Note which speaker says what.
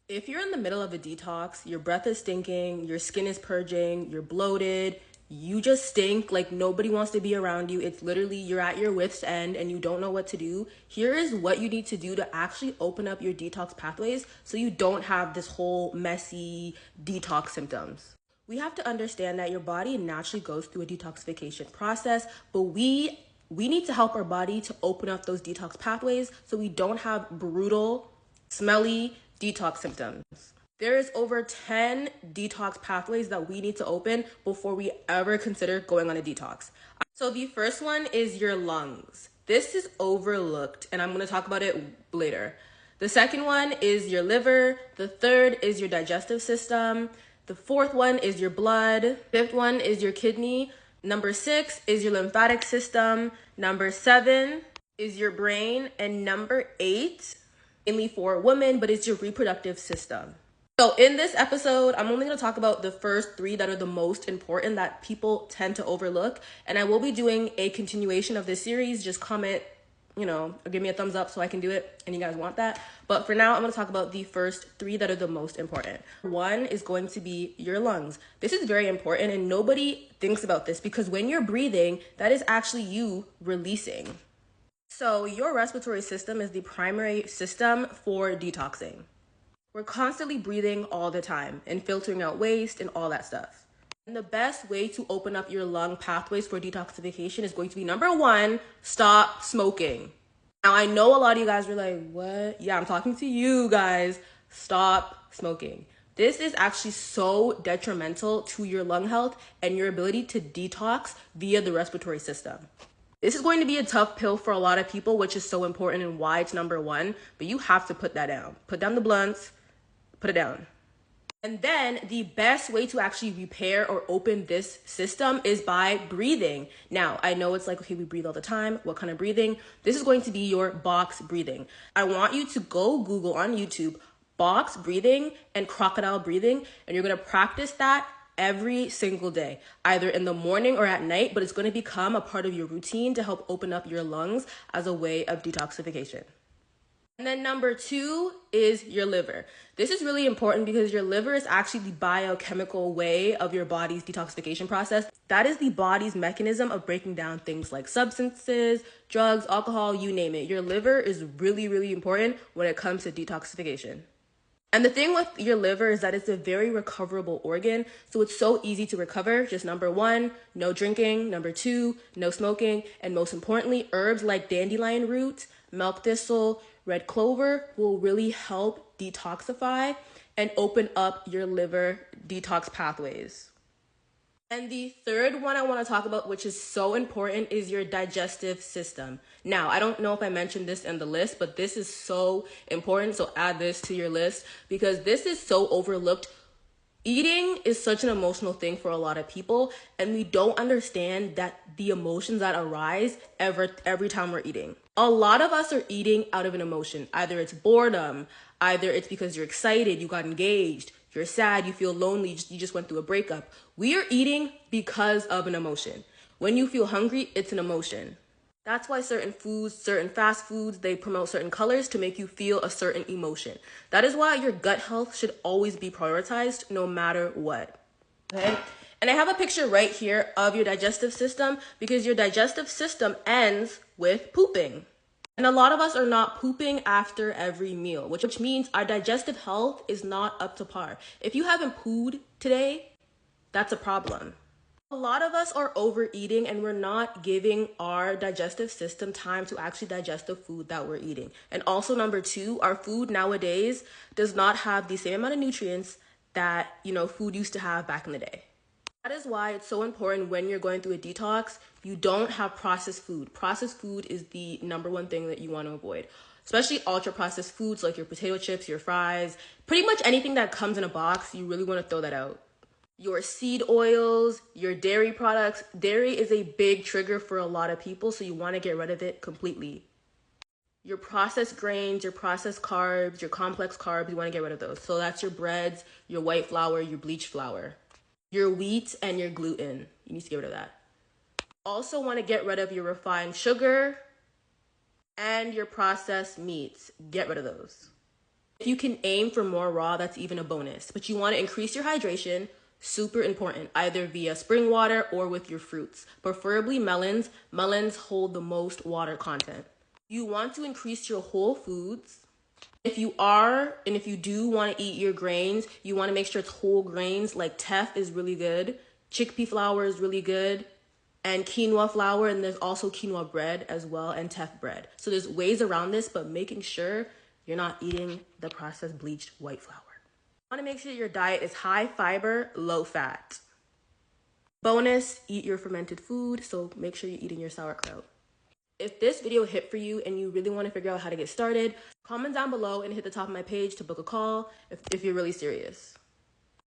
Speaker 1: If you're in the middle of a detox, your breath is stinking, your skin is purging, you're bloated, you just stink, like nobody wants to be around you. It's literally you're at your wit's end and you don't know what to do. Here is what you need to do to actually open up your detox pathways so you don't have this whole messy detox symptoms. We have to understand that your body naturally goes through a detoxification process, but we need to help our body to open up those detox pathways so we don't have brutal, smelly detox symptoms. There is over 10 detox pathways that we need to open before we ever consider going on a detox. So the first one is your lungs. This is overlooked and I'm going to talk about it later. The second one is your liver. The third is your digestive system. The fourth one is your blood. Fifth one is your kidney. Number 6 is your lymphatic system. Number 7 is your brain. And number 8, mainly for women, but it's your reproductive system. So in this episode, I'm only going to talk about the first 3 that are the most important that people tend to overlook. And I will be doing a continuation of this series. Just comment, or give me a thumbs up so I can do it and you guys want that. But for now, I'm going to talk about the first 3 that are the most important. One is going to be your lungs. This is very important and nobody thinks about this because when you're breathing, that is actually you releasing. So your respiratory system is the primary system for detoxing. We're constantly breathing all the time and filtering out waste and all that stuff. And the best way to open up your lung pathways for detoxification is going to be number 1, stop smoking. Now, I know a lot of you guys were like, what? Yeah, I'm talking to you guys. Stop smoking. This is actually so detrimental to your lung health and your ability to detox via the respiratory system. This is going to be a tough pill for a lot of people, which is so important and why it's number 1, but you have to put that down. Put down the blunts, put it down. And then the best way to actually repair or open this system is by breathing. Now, I know it's like, okay, we breathe all the time. What kind of breathing? This is going to be your box breathing. I want you to go Google on YouTube, box breathing and crocodile breathing, and you're going to practice that every single day, either in the morning or at night, but it's going to become a part of your routine to help open up your lungs as a way of detoxification. And then number 2 is your liver. This is really important because your liver is actually the biochemical way of your body's detoxification process. That is the body's mechanism of breaking down things like substances, drugs, alcohol, you name it. Your liver is really, really important when it comes to detoxification. And the thing with your liver is that it's a very recoverable organ. So it's so easy to recover. Just number 1, no drinking. Number 2, no smoking. And most importantly, herbs like dandelion root, milk thistle, red clover will really help detoxify and open up your liver detox pathways. And the third one I want to talk about, which is so important, is your digestive system. Now, I don't know if I mentioned this in the list, but this is so important. So add this to your list because this is so overlooked. Eating is such an emotional thing for a lot of people, and we don't understand that the emotions that arise every time we're eating. A lot of us are eating out of an emotion. Either it's boredom, either it's because you're excited, you got engaged, you're sad, you feel lonely, you just went through a breakup. We are eating because of an emotion. When you feel hungry, it's an emotion. That's why certain foods, certain fast foods, they promote certain colors to make you feel a certain emotion. That is why your gut health should always be prioritized no matter what. Okay? And I have a picture right here of your digestive system because your digestive system ends with pooping. And a lot of us are not pooping after every meal, which means our digestive health is not up to par. If you haven't pooed today, that's a problem. A lot of us are overeating and we're not giving our digestive system time to actually digest the food that we're eating. And also number 2, our food nowadays does not have the same amount of nutrients that, food used to have back in the day. That is why it's so important when you're going through a detox, you don't have processed food. Processed food is the number 1 thing that you want to avoid, especially ultra processed foods like your potato chips, your fries, pretty much anything that comes in a box, you really want to throw that out. Your seed oils, your dairy products. Dairy is a big trigger for a lot of people, so you want to get rid of it completely. Your processed grains, your processed carbs, your complex carbs, you want to get rid of those. So that's your breads, your white flour, your bleached flour. Your wheat and your gluten. You need to get rid of that. Also want to get rid of your refined sugar and your processed meats. Get rid of those. If you can aim for more raw, that's even a bonus. But you want to increase your hydration, super important, either via spring water or with your fruits. Preferably melons. Melons hold the most water content. You want to increase your whole foods. If you do want to eat your grains, you want to make sure it's whole grains. Like teff is really good. Chickpea flour is really good. And quinoa flour, and there's also quinoa bread as well, and teff bread. So there's ways around this, but making sure you're not eating the processed bleached white flour. You want to make sure your diet is high fiber, low fat. Bonus, eat your fermented food, so make sure you're eating your sauerkraut. If this video hit for you and you really want to figure out how to get started, comment down below and hit the top of my page to book a call if you're really serious.